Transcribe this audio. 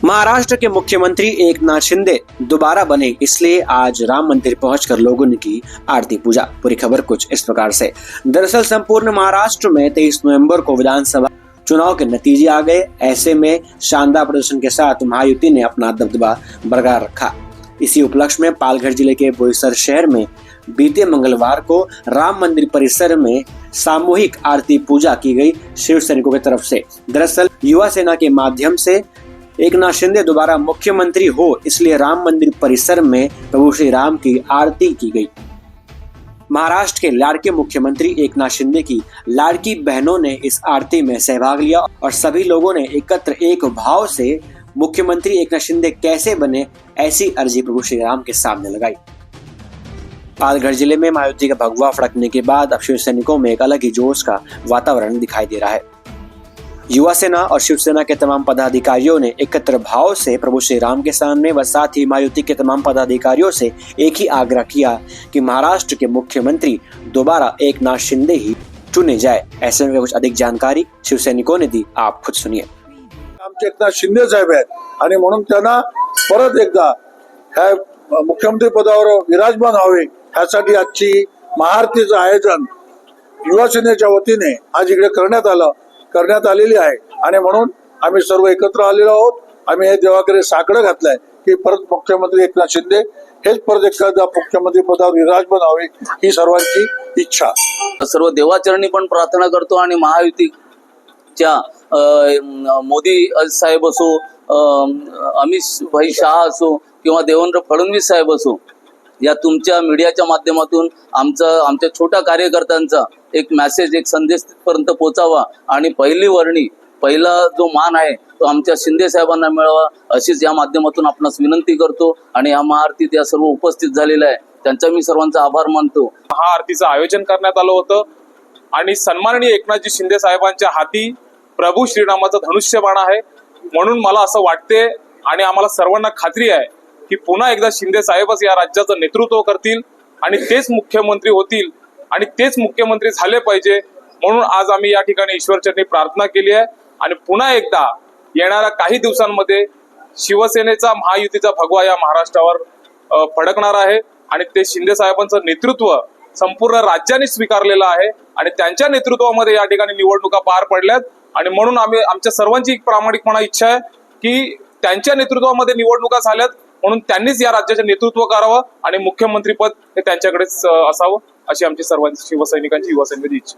महाराष्ट्र के मुख्यमंत्री एकनाथ शिंदे दोबारा बने, इसलिए आज राम मंदिर पहुंचकर लोगों ने की आरती पूजा। पूरी खबर कुछ इस प्रकार से। दरअसल संपूर्ण महाराष्ट्र में 23 नवंबर को विधानसभा चुनाव के नतीजे आ गए। ऐसे में शानदार प्रदर्शन के साथ महायुति ने अपना दबदबा बरकरार रखा। इसी उपलक्ष्य में पालघर जिले के बोईसर शहर में बीते मंगलवार को राम मंदिर परिसर में सामूहिक आरती पूजा की गई शिव सैनिकों की तरफ से। दरअसल युवा सेना के माध्यम से एकनाथ शिंदे दोबारा मुख्यमंत्री हो, इसलिए राम मंदिर परिसर में प्रभु श्री राम की आरती की गई। महाराष्ट्र के लाड़के मुख्यमंत्री एकनाथ शिंदे की लाड़की बहनों ने इस आरती में सहभाग लिया और सभी लोगों ने एकत्र एक भाव से मुख्यमंत्री एकनाथ शिंदे कैसे बने, ऐसी अर्जी प्रभु श्री राम के सामने लगाई। पालघर जिले में महायुति का भगवा फड़कने के बाद अब शिव सैनिकों में एक अलग ही जोश का वातावरण दिखाई दे रहा है। युवा सेना और शिवसेना के तमाम पदाधिकारियों ने एकत्र भाव से प्रभु श्री राम के सामने व साथ ही महायुति के तमाम पदाधिकारियों से एक ही आग्रह किया कि महाराष्ट्र के मुख्यमंत्री दोबारा एकनाथ शिंदे ही चुने जाए। ऐसे में कुछ अधिक जानकारी शिव सैनिकों ने दी, आप खुद सुनिए। आमचे एकनाथ शिंदे साहेब आहेत आणि म्हणून त्यांना परत एकदा ह्या मुख्यमंत्री पदावर विराजमान व्हावे ह्यासाठी आजची महाआरतीचं आयोजन युवा सेनेच्या वतीने आज इकडे करण्यात आलेली आहे आणि म्हणून आम्ही सर्व एकत्र आलेलो आहोत। आम्ही हे देवाकडे साकडं घातलंय की परत मुख्यमंत्री एकनाथ शिंदे हेच परत एकदा मुख्यमंत्री पदावर विराजमान व्हावे ही सर्वांची इच्छा। सर्व देवाचरणी पण प्रार्थना करतो आणि महायुतीच्या मोदी साहेब असो, अमित भाई शाह असो किंवा देवेंद्र फडणवीस साहेब असो, या तुमच्या मीडियाच्या माध्यमातून आमच्या छोट्या कार्यकर्त्यांचा एक मेसेज, एक संदेश पर्यंत पोहोचावा आणि पहिला जो मान आहे तो आमच्या शिंदे साहेबांना मिळावा, अशीच या माध्यमातून आपणास विनंती करतो। आणि या महाआरतीत या सर्व उपस्थित झालेल्या आहे त्यांचा मी सर्वांचा आभार मानतो। महाआरतीचं आयोजन करण्यात आलं होतं आणि सन्माननीय एकनाथजी शिंदे साहेबांच्या हाती प्रभू श्रीरामाचं धनुष्यबाण आहे, म्हणून मला असं वाटते आणि आम्हाला सर्वांना खात्री आहे की पुन्हा एकदा शिंदे साहेबच या राज्याचं नेतृत्व करतील आणि तेच मुख्यमंत्री होतील आणि तेच मुख्यमंत्री झाले पाहिजे। म्हणून आज आम्ही या ठिकाणी ईश्वरचरणी प्रार्थना केली आहे आणि पुन्हा एकदा येणाऱ्या काही दिवसांमध्ये शिवसेनेचा महायुतीचा भगवा या महाराष्ट्रावर फडकणार आहे आणि ते शिंदे साहेबांचं नेतृत्व संपूर्ण राज्याने स्वीकारलेलं आहे आणि त्यांच्या नेतृत्वामध्ये या ठिकाणी निवडणुका पार पडल्यात आणि म्हणून आमच्या सर्वांची प्रामाणिकपणे इच्छा आहे की त्यांच्या नेतृत्वामध्ये निवडणुका झाल्यात म्हणून त्यांनीच या राज्याचे नेतृत्व करावं आणि मुख्यमंत्रीपद हे त्यांच्याकडेच असावं, अशी आमची सर्वांची शिवसैनिकांची युवा सेनेची इच्छा।